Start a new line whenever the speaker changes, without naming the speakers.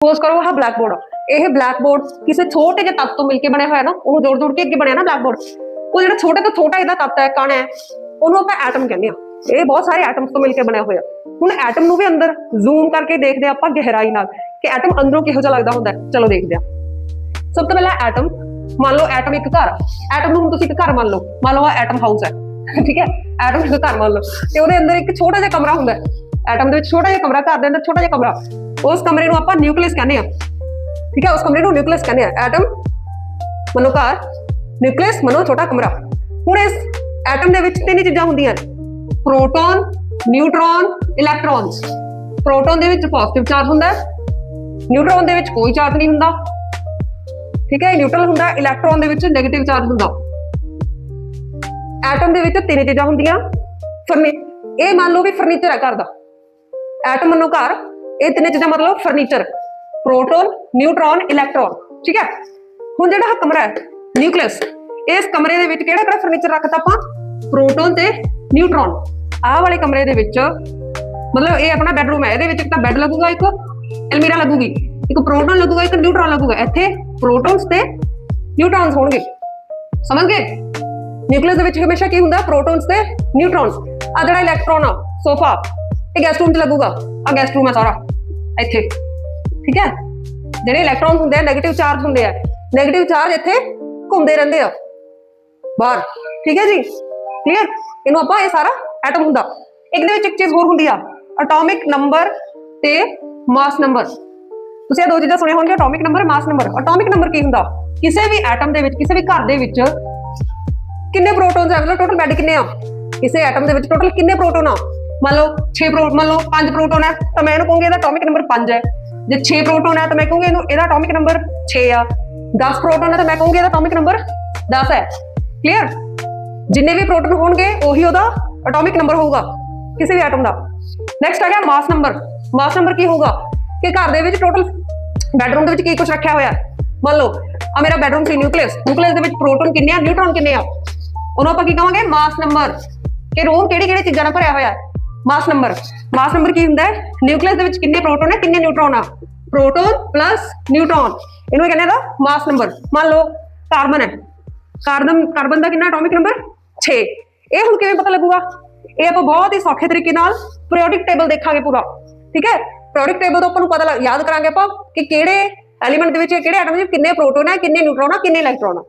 Suppose ਕਰੋ ਆਹ black board, ਇਹ ਬਲੈਕ ਬੋਰਡ ਕਿਸੇ ਛੋਟੇ ਜਿਹੇ ਤੱਤ ਤੋਂ ਮਿਲ ਕੇ ਬਣਿਆ ਹੋਇਆ ਨਾ, ਉਹਨੂੰ ਜੋੜ ਕੇ ਅੱਗੇ ਬਣਿਆ ਨਾ ਬਲੈਕ ਬੋਰਡ। ਉਹ ਜਿਹੜਾ ਛੋਟੇ ਤੋਂ ਛੋਟਾ ਇਹਦਾ ਤੱਤ ਹੈ, ਕਣ ਹੈ, ਉਹਨੂੰ ਆਪਾਂ ਐਟਮ ਕਹਿੰਦੇ ਆ। ਇਹ ਬਹੁਤ ਸਾਰੇ ਐਟਮਸ ਤੋਂ ਮਿਲ ਕੇ ਬਣਿਆ ਹੋਇਆ। ਹੁਣ ਐਟਮ ਨੂੰ ਵੀ ਅੰਦਰ ਜ਼ੂਮ ਕਰਕੇ ਦੇਖਦੇ ਆ ਆਪਾਂ ਗਹਿਰਾਈ ਨਾਲ ਕਿ ਐਟਮ ਅੰਦਰੋਂ ਕਿਹੋ ਜਿਹਾ ਲੱਗਦਾ ਹੁੰਦਾ। ਚਲੋ ਦੇਖਦੇ ਆ। ਸਭ ਤੋਂ ਪਹਿਲਾਂ ਐਟਮ, ਮੰਨ ਲਓ ਐਟਮ ਇੱਕ ਘਰ, ਐਟਮ ਨੂੰ ਹੁਣ ਤੁਸੀਂ ਇੱਕ ਘਰ ਮੰਨ ਲਓ ਆਹ ਐਟਮ ਹਾਊਸ ਹੈ, ਠੀਕ ਹੈ। ਐਟਮ ਇੱਕ ਘਰ ਮੰਨ ਲਓ ਤੇ ਉਹਦੇ ਅੰਦਰ ਇੱਕ ਛੋਟਾ ਜਿਹਾ ਕਮਰਾ ਹੁੰਦਾ। ਐਟਮ ਦੇ ਵਿੱਚ ਛੋਟਾ ਜਿਹਾ ਕਮਰਾ, ਘਰ ਦੇ ਅੰਦਰ ਛੋਟਾ ਜਿਹਾ ਕਮਰਾ, ਉਸ ਕਮਰੇ ਨੂੰ ਆਪਾਂ ਨਿਊਕਲੀਅਸ ਕਹਿੰਦੇ ਆ, ਠੀਕ ਹੈ। ਉਸ ਕਮਰੇ ਨੂੰ ਨਿਊਕਲੀਅਸ ਕਹਿੰਦੇ ਆ। ਐਟਮ ਮੰਨੋ ਘਰ, ਨਿਊਕਲੀਅਸ ਮੰਨੋ ਛੋਟਾ ਕਮਰਾ। ਹੁਣ ਇਸ ਐਟਮ ਦੇ ਵਿੱਚ ਤਿੰਨ ਚੀਜ਼ਾਂ ਹੁੰਦੀਆਂ ਨੇ, ਪ੍ਰੋਟੋਨ, ਨਿਊਟਰੋਨ, ਇਲੈਕਟ੍ਰੋਨਸ। ਪ੍ਰੋਟੋਨ ਦੇ ਵਿੱਚ ਪੋਜ਼ਿਟਿਵ ਚਾਰਜ ਹੁੰਦਾ, ਨਿਊਟਰੋਨ ਦੇ ਵਿੱਚ ਕੋਈ ਚਾਰਜ ਨਹੀਂ ਹੁੰਦਾ, ਠੀਕ ਹੈ, ਨਿਊਟਰਲ ਹੁੰਦਾ। ਇਲੈਕਟ੍ਰੋਨ ਦੇ ਵਿੱਚ ਨੈਗੇਟਿਵ ਚਾਰਜ ਹੁੰਦਾ। ਐਟਮ ਦੇ ਵਿੱਚ ਤਿੰਨ ਚੀਜ਼ਾਂ ਹੁੰਦੀਆਂ। ਇਹ ਮੰਨ ਲਓ ਵੀ ਫਰਨੀਚਰ ਹੈ ਘਰ ਦਾ, ਐਟਮ ਮੰਨੋ ਘਰ, ਇਹ ਤਿੰਨ ਚੀਜ਼ਾਂ ਮਤਲਬ ਫਰਨੀਚਰ, ਪ੍ਰੋਟੋਨ, ਨਿਊਟਰੋਨ, ਇਲੈਕਟ੍ਰੋਨ, ਠੀਕ ਹੈ। ਹੁਣ ਜਿਹੜਾ ਕਮਰਾ ਹੈ ਨਿਊਕਲੀਅਸ, ਇਸ ਕਮਰੇ ਦੇ ਵਿੱਚ ਕਿਹੜਾ ਕਿਹੜਾ ਫਰਨੀਚਰ ਰੱਖਤਾ ਆਪਾਂ, ਪ੍ਰੋਟੋਨ ਤੇ ਨਿਊਟਰੋਨ। ਆਹ ਵਾਲੇ ਕਮਰੇ ਦੇ ਵਿੱਚ ਮਤਲਬ ਇਹ ਆਪਣਾ ਬੈਡਰੂਮ ਹੈ, ਇਹਦੇ ਵਿੱਚ ਇੱਕ ਤਾਂ ਬੈੱਡ ਲੱਗੂਗਾ, ਇੱਕ ਅਲਮੀਰਾ ਲੱਗੂਗੀ, ਇੱਕ ਪ੍ਰੋਟੋਨ ਲੱਗੂਗਾ, ਇੱਕ ਨਿਊਟਰੋਨ ਲੱਗੂਗਾ। ਇੱਥੇ ਪ੍ਰੋਟੋਨਸ ਤੇ ਨਿਊਟਰੋਨਸ ਹੋਣਗੇ, ਸਮਝ ਗਏ। ਨਿਊਕਲੀਅਸ ਦੇ ਵਿੱਚ ਹਮੇਸ਼ਾ ਕੀ ਹੁੰਦਾ, ਪ੍ਰੋਟੋਨਸ ਤੇ ਨਿਊਟਰੋਨਸ। ਆ ਜਿਹੜਾ ਇਲੈਕਟ੍ਰੋਨ ਆ ਸੋਫਾ, ਇਹ ਗੈਸਟ ਰੂਮ 'ਚ ਲੱਗੂਗਾ, ਆ ਗੈਸਟ ਰੂਮ ਹੈ ਸਾਰਾ ਇੱਥੇ, ਠੀਕ ਹੈ। ਜਿਹੜੇ ਇਲੈਕਟ੍ਰੋਨ ਹੁੰਦੇ ਆ ਨੈਗੇਟਿਵ ਚਾਰਜ ਹੁੰਦੇ ਆ, ਨੈਗੇਟਿਵ ਚਾਰਜ ਇੱਥੇ ਘੁੰਮਦੇ ਰਹਿੰਦੇ ਆ ਬਾਹਰ, ਠੀਕ ਹੈ ਜੀ, ਠੀਕ ਹੈ। ਇਹਨੂੰ ਆਪਾਂ ਇਹ ਸਾਰਾ ਐਟਮ ਹੁੰਦਾ। ਇੱਕ ਦੇ ਵਿੱਚ ਇੱਕ ਚੀਜ਼ ਹੋਰ ਹੁੰਦੀ ਆ, ਐਟੋਮਿਕ ਨੰਬਰ ਤੇ ਮਾਸ ਨੰਬਰ। ਤੁਸੀਂ ਇਹ ਦੋ ਚੀਜ਼ਾਂ ਸੁਣੀਆਂ ਹੋਣਗੀਆਂ, ਐਟੋਮਿਕ ਨੰਬਰ, ਮਾਸ ਨੰਬਰ। ਐਟੋਮਿਕ ਨੰਬਰ ਕੀ ਹੁੰਦਾ, ਕਿਸੇ ਵੀ ਐਟਮ ਦੇ ਵਿੱਚ, ਕਿਸੇ ਵੀ ਘਰ ਦੇ ਵਿੱਚ ਕਿੰਨੇ ਪ੍ਰੋਟੋਨਸ ਹੈ, ਮਤਲਬ ਟੋਟਲ ਬੈਡ ਕਿੰਨੇ ਆ, ਕਿਸੇ ਐਟਮ ਦੇ ਵਿੱਚ ਟੋਟਲ ਕਿੰਨੇ ਪ੍ਰੋਟੋਨ ਆ। ਮੰਨ ਲਓ 5 ਪ੍ਰੋਟੋਨ ਹੈ ਤਾਂ ਮੈਂ ਇਹਨੂੰ ਕਹੂੰਗੀ ਇਹਦਾ ਐਟੋਮਿਕ ਨੰਬਰ 5 ਹੈ। ਜੇ 6 ਪ੍ਰੋਟੋਨ ਹੈ ਤਾਂ ਮੈਂ ਕਹੂੰਗੀ ਇਹਦਾ ਐਟੋਮਿਕ ਨੰਬਰ 6 ਆ। 10 ਪ੍ਰੋਟੋਨ ਹੈ ਤਾਂ ਮੈਂ ਕਹੂੰਗੀ ਇਹਦਾ ਐਟੋਮਿਕ ਨੰਬਰ 10 ਹੈ। ਕਲੀਅਰ। ਜਿੰਨੇ ਵੀ ਪ੍ਰੋਟੋਨ ਹੋਣਗੇ ਉਹੀ ਉਹਦਾ ਐਟੋਮਿਕ ਨੰਬਰ ਹੋਊਗਾ ਕਿਸੇ ਵੀ ਐਟਮ ਦਾ। ਨੈਕਸਟ ਆ ਗਿਆ ਮਾਸ ਨੰਬਰ। ਮਾਸ ਨੰਬਰ ਕੀ ਹੋਊਗਾ ਕਿ ਘਰ ਦੇ ਵਿੱਚ ਟੋਟਲ ਬੈਡਰੂਮ ਦੇ ਵਿੱਚ ਕੀ ਕੁਝ ਰੱਖਿਆ ਹੋਇਆ। ਮੰਨ ਲਓ ਆ ਮੇਰਾ ਬੈਡਰੂਮ ਸੀ ਨਿਊਕਲੀਅਸ, ਨਿਊਕਲੀਅਸ ਦੇ ਵਿੱਚ ਪ੍ਰੋਟੋਨ ਕਿੰਨੇ ਆ, ਨਿਊਟਰੋਨ ਕਿੰਨੇ ਆ, ਉਹਨੂੰ ਆਪਾਂ ਕੀ ਕਹਾਂਗੇ ਮਾਸ ਨੰਬਰ। ਕਿ ਰੂਮ ਕਿਹੜੀ ਕਿਹੜੀ ਚੀਜ਼ਾਂ ਨਾਲ ਭਰਿਆ ਹੋਇਆ ਹੈ, ਮਾਸ ਨੰਬਰ। ਮਾਸ ਨੰਬਰ ਕੀ ਹੁੰਦਾ ਹੈ, ਨਿਊਕਲੀਅਸ ਦੇ ਵਿੱਚ ਕਿੰਨੇ ਪ੍ਰੋਟੋਨ ਹੈ, ਕਿੰਨੇ ਨਿਊਟਰੋਨ ਆ, ਪ੍ਰੋਟੋਨ ਪਲੱਸ ਨਿਊਟਰੋਨ, ਇਹਨੂੰ ਕਹਿੰਦੇ ਦਾ ਮਾਸ ਨੰਬਰ। ਮੰਨ ਲਓ ਕਾਰਬਨ ਹੈ, ਕਾਰਬਨ ਦਾ ਕਿੰਨਾ ਐਟੋਮਿਕ ਨੰਬਰ 6। ਇਹ ਹੁਣ ਕਿਵੇਂ ਪਤਾ ਲੱਗੂਗਾ, ਇਹ ਆਪਾਂ ਬਹੁਤ ਹੀ ਸੌਖੇ ਤਰੀਕੇ ਨਾਲ ਪੀਰੀਓਡਿਕ ਟੇਬਲ ਦੇਖਾਂਗੇ ਪੂਰਾ, ਠੀਕ ਹੈ। ਪੀਰੀਓਡਿਕ ਟੇਬਲ ਤੋਂ ਆਪਾਂ ਨੂੰ ਪਤਾ ਯਾਦ ਕਰਾਂਗੇ ਆਪਾਂ ਕਿ ਕਿਹੜੇ ਐਲੀਮੈਂਟ ਦੇ ਵਿੱਚ, ਕਿਹੜੇ ਐਟਮ ਦੇ ਵਿੱਚ ਕਿੰਨੇ ਪ੍ਰੋਟੋਨ ਹੈ, ਕਿੰਨੇ ਨਿਊਟਰੋਨ ਆ, ਕਿੰਨੇ ਇਲੈਕਟ੍ਰੋਨ ਆ।